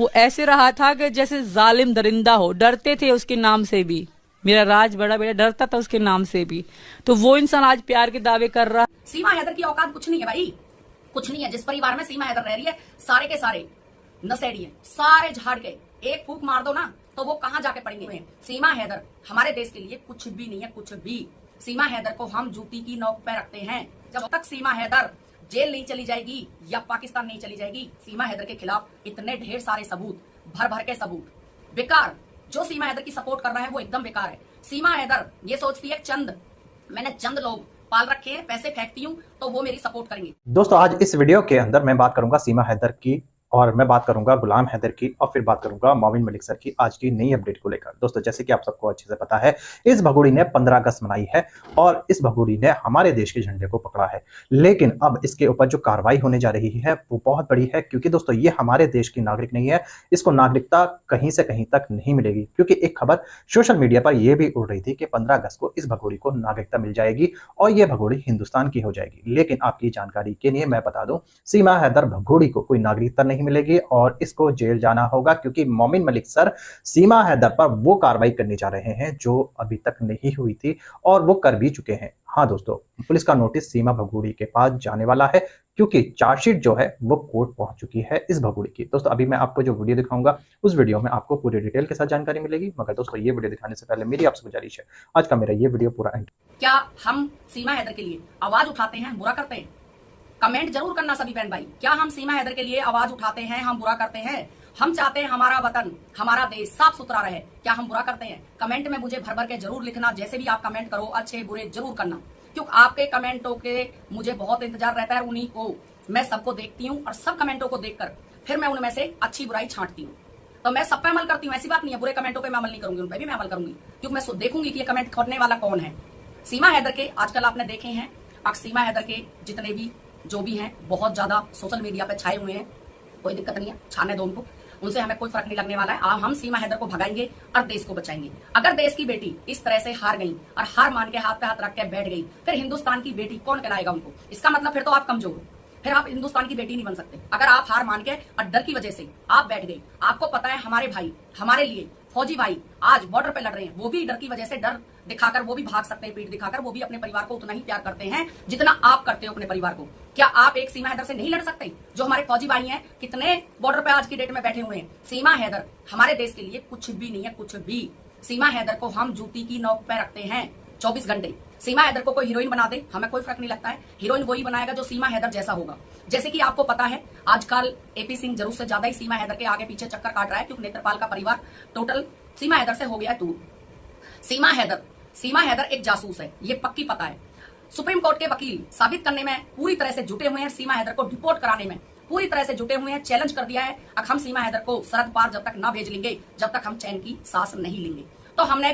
वो ऐसे रहा था कि जैसे जालिम दरिंदा हो, डरते थे उसके नाम से भी। मेरा राज बड़ा बेटा डरता था उसके नाम से भी। तो वो इंसान आज प्यार के दावे कर रहा। सीमा हैदर की औकात कुछ नहीं है भाई, कुछ नहीं है। जिस परिवार में सीमा हैदर रह रही है, सारे के सारे नशेड़ी हैं, सारे झाड़ के एक फूक मार दो ना तो वो कहां जाके पड़ेंगे। सीमा हैदर हमारे देश के लिए कुछ भी नहीं है, कुछ भी। सीमा हैदर को हम जूती की नोक पे रखते हैं। जब तक सीमा हैदर जेल नहीं चली जाएगी या पाकिस्तान नहीं चली जाएगी, सीमा हैदर के खिलाफ इतने ढेर सारे सबूत, भर भर के सबूत, बेकार। जो सीमा हैदर की सपोर्ट कर रहा है वो एकदम बेकार है। सीमा हैदर ये सोचती है मैंने चंद लोग पाल रखे हैं, पैसे फेंकती हूँ तो वो मेरी सपोर्ट करेंगे। दोस्तों आज इस वीडियो के अंदर मैं बात करूंगा सीमा हैदर की, और मैं बात करूंगा गुलाम हैदर की, और फिर बात करूंगा मोमिन मलिक सर की आज की नई अपडेट को लेकर। दोस्तों जैसे कि आप सबको अच्छे से पता है, इस भगोड़ी ने 15 अगस्त मनाई है और इस भगोड़ी ने हमारे देश के झंडे को पकड़ा है। लेकिन अब इसके ऊपर जो कार्रवाई होने जा रही है वो बहुत बड़ी है, क्योंकि दोस्तों ये हमारे देश की नागरिक नहीं है, इसको नागरिकता कहीं से कहीं तक नहीं मिलेगी। क्योंकि एक खबर सोशल मीडिया पर यह भी उड़ रही थी कि 15 अगस्त को इस भगोड़ी को नागरिकता मिल जाएगी और यह भगोड़ी हिंदुस्तान की हो जाएगी। लेकिन आपकी जानकारी के लिए मैं बता दूं, सीमा हैदर भगोड़ी को कोई नागरिकता नहीं मिलेगी और इसको जेल जाना होगा, क्योंकि मोमिन मलिक सर सीमा हैदर पर वो कार्रवाई करने जा रहे हैं जो अभी तक नहीं हुई थी और वो कर भी चुके हैं। हाँ दोस्तों, पुलिस का नोटिस सीमा भगोड़ी के पास जाने वाला है, क्योंकि चार्जशीट जो है वो कोर्ट पहुंच चुकी है इस भगोड़ी की। दोस्तों अभी मैं आपको जो वीडियो दिखाऊंगा उस वीडियो में आपको पूरी डिटेल के साथ जानकारी मिलेगी। मगर दोस्तों ये वीडियो दिखाने से पहले मेरी आपसे गुजारिश है, आज का मेरा ये वीडियो पूरा एंड। क्या हम सीमा हैदर के लिए आवाज उठाते हैं, बुरा करते हैं? कमेंट जरूर करना सभी बहन भाई। क्या हम सीमा हैदर के लिए आवाज उठाते हैं, हम बुरा करते हैं? हम चाहते हैं हमारा वतन, हमारा देश साफ सुथरा रहे। क्या हम बुरा करते हैं? कमेंट में मुझे भर भर के जरूर लिखना। जैसे भी आप कमेंट करो, अच्छे बुरे जरूर करना, क्योंकि आपके कमेंटों के मुझे बहुत इंतजार रहता है। उन्हीं को मैं सबको देखती हूँ और सब कमेंटों को देखकर फिर मैं उनमें से अच्छी बुराई छांटती हूँ। तो मैं सब पे अमल करती हूँ, ऐसी बात नहीं है। बुरे कमेंटों पे मैं अमल नहीं करूंगी, उन पे भी मैं अमल करूंगी, क्योंकि मैं देखूंगी कि ये कमेंट करने वाला कौन है। सीमा हैदर के आजकल आपने देखे हैं, सीमा हैदर के जितने भी जो भी हैं बहुत ज्यादा सोशल मीडिया पे छाए हुए हैं। कोई दिक्कत नहीं है, छाने दो उनको, उनसे हमें कोई फर्क नहीं लगने वाला है। हम सीमा हैदर को भगाएंगे और देश को बचाएंगे। अगर देश की बेटी इस तरह से हार गई और हार मान के हाथ पे हाथ रख के बैठ गई, फिर हिंदुस्तान की बेटी कौन कहलाएगा उनको? इसका मतलब फिर तो आप कमजोर हो, फिर आप हिंदुस्तान की बेटी नहीं बन सकते। अगर आप हार मान के और डर की वजह से आप बैठ गए, आपको पता है हमारे भाई, हमारे लिए फौजी भाई आज बॉर्डर पे लड़ रहे हैं, वो भी डर की वजह से, डर दिखाकर वो भी भाग सकते हैं, पीठ दिखाकर। वो भी अपने परिवार को उतना ही प्यार करते हैं जितना आप करते हो अपने परिवार को। क्या आप एक सीमा हैदर से नहीं लड़ सकते? जो हमारे फौजी भाई हैं, कितने बॉर्डर पे आज की डेट में बैठे हुए हैं। सीमा हैदर हमारे देश के लिए कुछ भी नहीं है, कुछ भी। सीमा हैदर को हम जूती की नोक पे रखते हैं 24 घंटे। सीमा हैदर को कोई हीरोइन बना दे, हमें कोई फर्क नहीं लगता है। हीरोइन वही बनाएगा जो सीमा हैदर जैसा होगा। जैसे कि आपको पता है आजकल एपी सिंह जरूर से ज्यादा ही सीमा हैदर के आगे पीछे चक्कर काट रहा है, क्योंकि नेत्रपाल का परिवार टोटल सीमा हैदर से हो गया दूर। सीमा हैदर एक जासूस है, ये पक्की पता है। सुप्रीम कोर्ट के वकील साबित करने में पूरी तरह से जुटे हुए हैं, सीमा हैदर को डिपोर्ट कराने में पूरी तरह से जुटे हुए हैं। चैलेंज कर दिया है, अब हम सीमा हैदर को सरहद पार जब तक ना भेज लेंगे, जब तक हम चैन की सांस नहीं लेंगे। तो हमने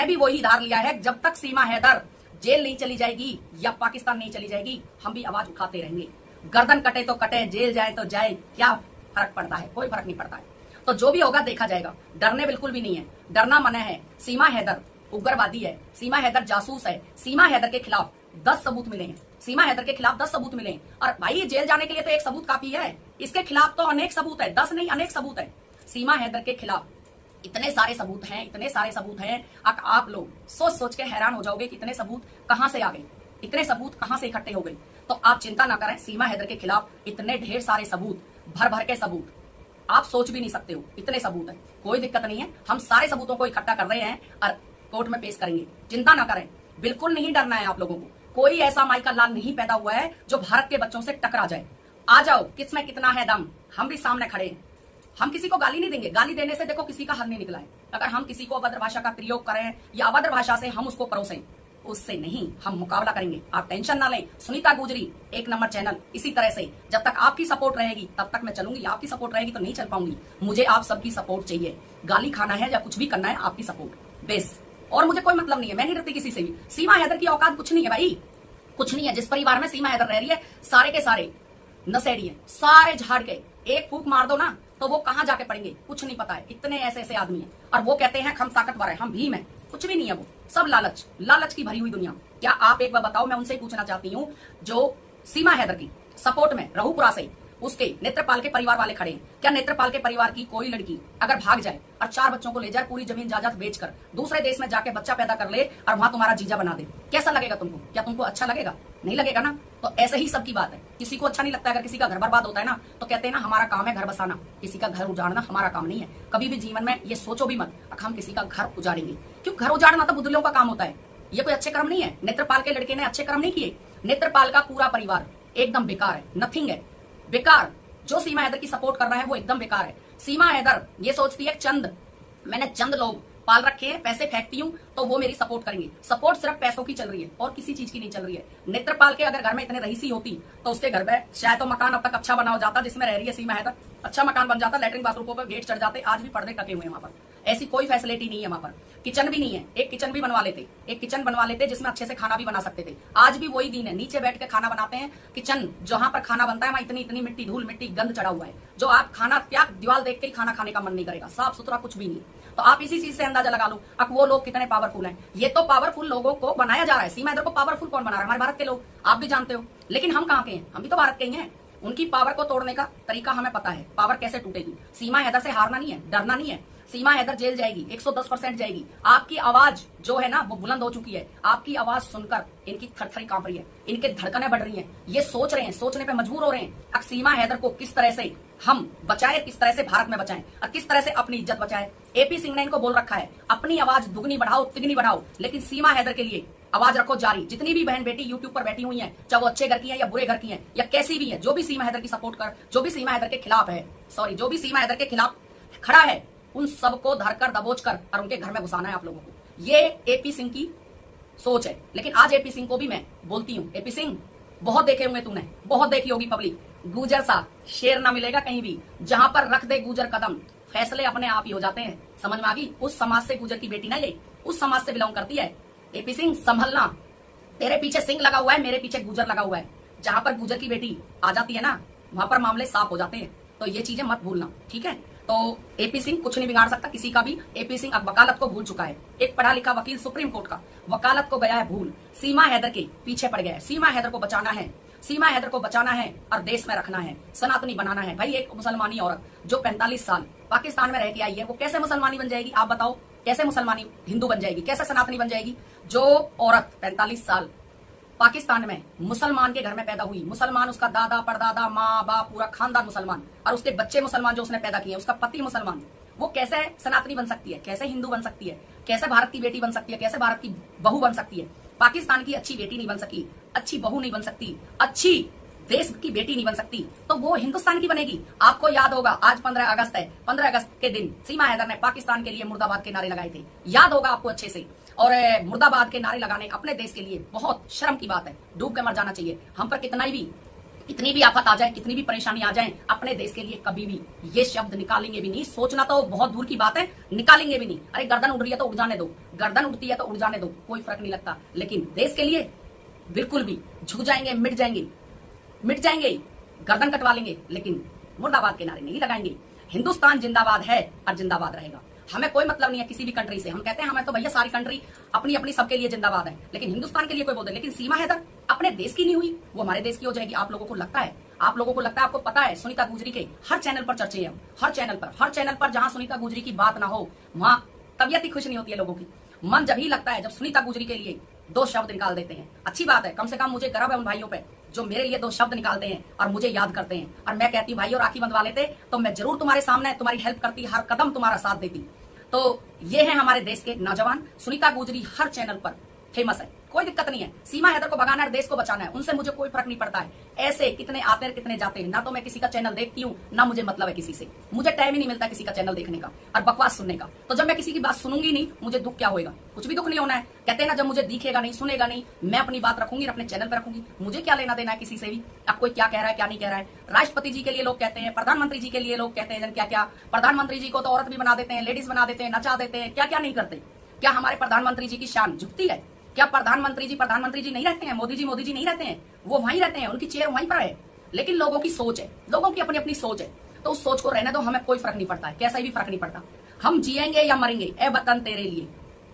भी वही धार लिया है, जब तक सीमा हैदर जेल नहीं चली जाएगी या पाकिस्तान नहीं चली जाएगी, हम भी आवाज उठाते रहेंगे। गर्दन कटे तो कटे, जेल जाए तो जाए, क्या फर्क पड़ता है? कोई फर्क नहीं पड़ता है। तो जो भी होगा देखा जाएगा। डरने बिल्कुल भी नहीं है, डरना मना है। सीमा हैदर उग्रवादी है, सीमा हैदर जासूस है। सीमा हैदर के खिलाफ 10 सबूत मिले हैं, सीमा हैदर के खिलाफ 10 सबूत मिले हैं। और भाई ये जेल जाने के लिए तो एक सबूत काफी है, इसके खिलाफ तो अनेक सबूत है, 10 नहीं अनेक सबूत है। सीमा हैदर के खिलाफ इतने सारे सबूत हैं, इतने सारे सबूत हैं। आप लोग सोच सोच के हैरान हो जाओगे कि इतने सबूत कहां से आ गए, इतने सबूत कहां से इकट्ठे हो गए। तो आप चिंता ना करें, सीमा हैदर के खिलाफ इतने ढेर सारे सबूत, भर भर के सबूत, आप सोच भी नहीं सकते हो, इतने सबूत है। कोई दिक्कत नहीं है, हम सारे सबूतों को इकट्ठा कर रहे हैं और कोर्ट में पेश करेंगे। चिंता ना करें, बिल्कुल नहीं डरना है आप लोगों को। कोई ऐसा माई का लाल नहीं पैदा हुआ है जो भारत के बच्चों से टकरा जाए। आ जाओ, किसमें कितना है दम, हम भी सामने खड़े हैं। हम किसी को गाली नहीं देंगे, गाली देने से देखो किसी का हल नहीं निकला है। अगर हम किसी को अभद्र भाषा का प्रयोग करें या अभद्र भाषा से हम उसको परोसें, उससे नहीं, हम मुकाबला करेंगे। आप टेंशन ना लें। सुनीता गुजरी 1 नंबर चैनल। इसी तरह से जब तक आपकी सपोर्ट रहेगी तब तक मैं चलूंगी, आपकी सपोर्ट रहेगी तो नहीं चल पाऊंगी। मुझे आप सबकी सपोर्ट चाहिए। गाली खाना है या कुछ भी करना है, आपकी सपोर्ट बेस, और मुझे कोई मतलब नहीं है, मैं नहीं डरती किसी से भी। सीमा हैदर की औकात कुछ नहीं है भाई, कुछ नहीं है। जिस परिवार में सीमा हैदर रह रही है, सारे के सारे नशेड़ी हैं, सारे झाड़ के एक फूक मार दो ना तो वो कहां जाके पड़ेंगे, कुछ नहीं पता है। इतने ऐसे ऐसे आदमी हैं और वो कहते हैं हम ताकतवर है, हम भीम है। कुछ भी नहीं है, वो सब लालच, लालच की भरी हुई दुनिया। क्या आप एक बार बताओ, मैं उनसे पूछना चाहती हूँ जो सीमा हैदर की सपोर्ट में रघुपुरा से उसके नेत्रपाल के परिवार वाले खड़े हैं। क्या नेत्रपाल के परिवार की कोई लड़की अगर भाग जाए और 4 बच्चों को ले जाए, पूरी जमीन जायदाद बेचकर दूसरे देश में जाके बच्चा पैदा कर ले और वहां तुम्हारा जीजा बना दे, कैसा लगेगा तुमको? क्या तुमको अच्छा लगेगा? नहीं लगेगा ना। तो ऐसे ही सबकी बात है। किसी को अच्छा नहीं लगता, अगर किसी का घर बर्बाद होता है ना तो कहते हैं ना हमारा काम है घर बसाना, किसी का घर उजाड़ना हमारा काम नहीं है। कभी भी जीवन में ये सोचो भी मत हम किसी का घर उजाड़ेंगे, क्यों? घर उजाड़ना तो बुद्धुलों का काम होता है, ये कोई अच्छे कर्म नहीं है। नेत्रपाल के लड़के ने अच्छे कर्म नहीं किए। नेत्रपाल का पूरा परिवार एकदम बेकार है, नथिंग है, बेकार। जो सीमा हैदर की सपोर्ट कर रहा है वो एकदम बेकार है। सीमा हैदर ये सोचती है मैंने चंद लोग पाल रखे हैं, पैसे फेंकती हूं तो वो मेरी सपोर्ट करेंगे। सपोर्ट सिर्फ पैसों की चल रही है और किसी चीज की नहीं चल रही है। नेत्रपाल के अगर घर में इतने रईसी होती तो उसके घर में शायद तो मकान अब तक अच्छा बना हो जाता जिसमें रह रही है सीमा हैदर, अच्छा मकान बन जाता, लैट्रिन बाथरूम पर गेट चढ़ जाते, आज भी पर्दे टके हुए हैं वहां पर। ऐसी कोई फैसिलिटी नहीं है वहां पर, किचन भी नहीं है। एक किचन भी बनवा लेते, एक किचन बनवा लेते जिसमें अच्छे से खाना भी बना सकते थे। आज भी वही दिन है, नीचे बैठ के खाना बनाते हैं। किचन जहां पर खाना बनता है वहां इतनी इतनी मिट्टी, धूल मिट्टी, गंद चढ़ा हुआ है, जो आप खाना क्या दीवार देख के ही खाना खाने का मन नहीं करेगा, साफ सुथरा कुछ भी नहीं। तो आप इसी चीज से अंदाजा लगा लो अब वो लोग कितने पावरफुल हैं। ये तो पावरफुल लोगों को बनाया जा रहा है। सीमा हैदर को पावरफुल कौन बना रहा है? हमारे भारत के लोग, आप भी जानते हो। लेकिन हम कहाँ के हैं? हम भी तो भारत के ही हैं। उनकी पावर को तोड़ने का तरीका हमें पता है, पावर कैसे टूटेगी। सीमा हैदर से हारना नहीं है, डरना नहीं है। सीमा हैदर जेल जाएगी, 110% जाएगी। आपकी आवाज जो है ना वो बुलंद हो चुकी है। आपकी आवाज सुनकर इनकी थरथरी कांप रही है, इनके धड़कनें बढ़ रही हैं। ये सोच रहे हैं, सोचने पे मजबूर हो रहे हैं अब सीमा हैदर को किस तरह से हम बचाए, किस तरह से भारत में बचाएं और किस तरह से अपनी इज्जत बचाएं। एपी सिंह ने इनको बोल रखा है अपनी आवाज दुगनी बढ़ाओ, तिगनी बढ़ाओ, लेकिन सीमा हैदर के लिए आवाज रखो जारी। जितनी भी बहन बेटी यूट्यूब पर बैठी हुई हैं, चाहे वो अच्छे घर की हैं या बुरे घर की हैं या कैसी भी हैं, जो भी सीमा हैदर की सपोर्ट कर, जो भी सीमा हैदर के खिलाफ है, जो भी सीमा हैदर के खिलाफ खड़ा है, उन सबको धरकर दबोच कर और उनके घर में घुसाना है आप लोगों को। ये एपी सिंह की सोच है। लेकिन आज एपी सिंह को भी मैं बोलती हूँ, एपी सिंह बहुत देखे होंगे तूने, बहुत देखी होगी पब्लिक, गुजर सा शेर ना मिलेगा कहीं भी। जहां पर रख दे गुजर कदम, फैसले अपने आप ही हो जाते हैं। समझ में आ गई? उस समाज से गुजर की बेटी ना, ये उस समाज से बिलोंग करती है। एपी सिंह संभलना, तेरे पीछे सिंह लगा हुआ है, मेरे पीछे गुजर लगा हुआ है। जहां पर गुजर की बेटी आ जाती है ना वहां पर मामले साफ हो जाते हैं। तो ये चीजें मत भूलना, ठीक है? तो एपी सिंह कुछ नहीं बिगाड़ सकता किसी का भी। एपी सिंह अब वकालत को भूल चुका है। एक पढ़ा लिखा वकील सुप्रीम कोर्ट का वकालत को गया है भूल, सीमा हैदर के पीछे पड़ गया है। सीमा हैदर को बचाना है, सीमा हैदर को बचाना है और देश में रखना है, सनातनी बनाना है। भाई एक मुसलमानी औरत जो 45 साल पाकिस्तान में रह के आई है वो कैसे मुसलमानी बन जाएगी? आप बताओ, कैसे मुसलमानी हिंदू बन जाएगी, कैसे सनातनी बन जाएगी? जो औरत 45 साल पाकिस्तान में मुसलमान के घर में पैदा हुई, मुसलमान, उसका दादा परदादा माँ बाप पूरा खानदान मुसलमान, और उसके बच्चे मुसलमान जो उसने पैदा किए, उसका पति मुसलमान, वो कैसे सनातनी बन सकती है? कैसे हिंदू बन सकती है? कैसे भारत की बेटी बन सकती है? कैसे भारत की बहू बन सकती है? पाकिस्तान की अच्छी बेटी नहीं बन सकी, अच्छी बहू नहीं बन सकती, अच्छी देश की बेटी नहीं बन सकती, तो वो हिंदुस्तान की बनेगी। आपको याद होगा आज 15 अगस्त है, 15 अगस्त के दिन सीमा हैदर ने पाकिस्तान के लिए मुर्दाबाद के नारे लगाए थे, याद होगा आपको अच्छे से। और मुर्दाबाद के नारे लगाने अपने देश के लिए बहुत शर्म की बात है, डूब के मर जाना चाहिए। हम पर कितनी भी आफत आ जाए, कितनी भी परेशानी आ जाए, अपने देश के लिए कभी भी ये शब्द निकालेंगे भी नहीं। सोचना तो बहुत दूर की बात है, निकालेंगे भी नहीं। अरे गर्दन उड़ रही है तो उड़ जाने दो, गर्दन उड़ती है तो उड़ जाने दो, कोई फर्क नहीं लगता। लेकिन देश के लिए बिल्कुल भी झुक जाएंगे, मिट जाएंगे, गर्दन कटवा लेंगे, लेकिन मुर्दाबाद के नारे नहीं लगाएंगे। हिंदुस्तान जिंदाबाद है और जिंदाबाद रहेगा। हमें कोई मतलब नहीं है किसी भी कंट्री से। हम कहते हैं हमें तो भैया सारी कंट्री अपनी अपनी सबके लिए जिंदाबाद है, लेकिन हिंदुस्तान के लिए कोई बोलते। लेकिन सीमा हैदर अपने देश की नहीं हुई, वो हमारे देश की हो जाएगी। आप लोगों को लगता है, आपको पता है सुनीता गुजरी के हर चैनल पर चर्चे हैं, हर चैनल पर जहां सुनीता गुजरी की बात ना हो वहां तबियत ही खुश नहीं होती है लोगों की। मन जब ही लगता है जब सुनीता गुजरी के लिए 2 शब्द निकाल देते हैं। अच्छी बात है, कम से कम मुझे गर्व है उन भाइयों पे जो मेरे लिए 2 शब्द निकालते हैं और मुझे याद करते हैं। और मैं कहती हूँ भाइयों राखी बंधवा लेते तो मैं जरूर तुम्हारे सामने तुम्हारी हेल्प करती, हर कदम तुम्हारा साथ देती। तो ये है हमारे देश के नौजवान। सुनीता गुजरी हर चैनल पर फेमस है, कोई दिक्कत नहीं है। सीमा हैदर को भगाना है, देश को बचाना है, उनसे मुझे कोई फर्क नहीं पड़ता है। ऐसे कितने आते हैं कितने जाते हैं, ना तो मैं किसी का चैनल देखती हूँ ना मुझे मतलब है किसी से। मुझे टाइम ही नहीं मिलता किसी का चैनल देखने का और बकवास सुनने का। तो जब मैं किसी की बात सुनूंगी नहीं, मुझे दुख क्या होगा? कुछ भी दुख नहीं होना है। कहते हैं ना जब मुझे दिखेगा नहीं, सुनेगा नहीं, मैं अपनी बात रखूंगी, अपने चैनल पर रखूंगी। मुझे क्या लेना देना है किसी से भी? अब कोई क्या कह रहा है क्या नहीं कह रहा है। राष्ट्रपति जी के लिए लोग कहते हैं, प्रधानमंत्री जी के लिए लोग कहते हैं, क्या क्या प्रधानमंत्री जी को तो औरत भी बना देते हैं, लेडीज बना देते हैं, नचा देते हैं, क्या क्या नहीं करते। क्या हमारे प्रधानमंत्री जी की शान झुकती है? क्या प्रधानमंत्री जी नहीं रहते हैं? मोदी जी नहीं रहते हैं? वो वहीं रहते हैं, उनकी चेयर वहीं पर है। लेकिन लोगों की सोच है, लोगों की अपनी अपनी सोच है, तो उस सोच को रहने दो। हमें कोई फर्क नहीं पड़ता है, कैसा भी फर्क नहीं पड़ता। हम जिएंगे या मरेंगे ए वतन तेरे लिए,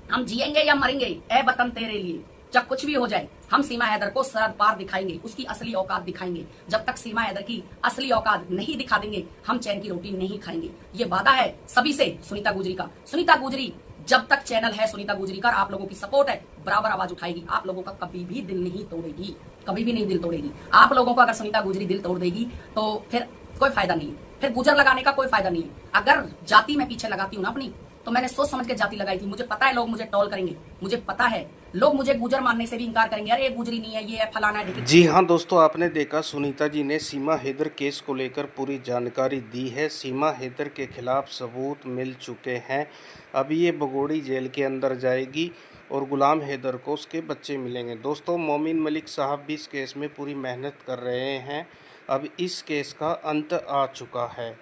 हम जिएंगे या मरेंगे ए वतन तेरे लिए। जब कुछ भी हो जाए हम सीमा हैदर को सरहद पार दिखाएंगे, उसकी असली औकात दिखाएंगे। जब तक सीमा हैदर की असली औकात नहीं दिखा देंगे हम चैन की रोटी नहीं खाएंगे। ये वादा है सभी से सुनीता गुजरी का। सुनीता गुजरी जब तक चैनल है सुनीता गुजरी का, आप लोगों की सपोर्ट है, बराबर आवाज उठाएगी। आप लोगों का कभी भी दिल नहीं तोड़ेगी, कभी भी नहीं दिल तोड़ेगी। आप लोगों को अगर सुनीता गुजरी दिल तोड़ देगी तो फिर कोई फायदा नहीं है, फिर गुजर लगाने का कोई फायदा नहीं है। अगर जाति में पीछे लगाती हूँ ना अपनी, तो मैंने सोच समझ के जाति लगाई थी। मुझे पता है लोग मुझे टॉल करेंगे, मुझे पता है लोग मुझे गुजर मानने से भी इनकार करेंगे, अरे ये गुजरी नहीं है, ये है फलाना है। जी हाँ दोस्तों, आपने देखा सुनीता जी ने सीमा हैदर केस को लेकर पूरी जानकारी दी है। सीमा हैदर के खिलाफ सबूत मिल चुके हैं। अब ये भगोड़ी जेल के अंदर जाएगी और गुलाम हैदर को उसके बच्चे मिलेंगे। दोस्तों, मोमिन मलिक साहब भी इस केस में पूरी मेहनत कर रहे हैं। अब इस केस का अंत आ चुका है।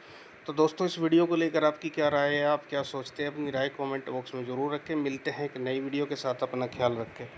तो दोस्तों, इस वीडियो को लेकर आपकी क्या राय है, आप क्या सोचते हैं, अपनी राय कमेंट बॉक्स में ज़रूर रखें। मिलते हैं एक नई वीडियो के साथ, अपना ख्याल रखें।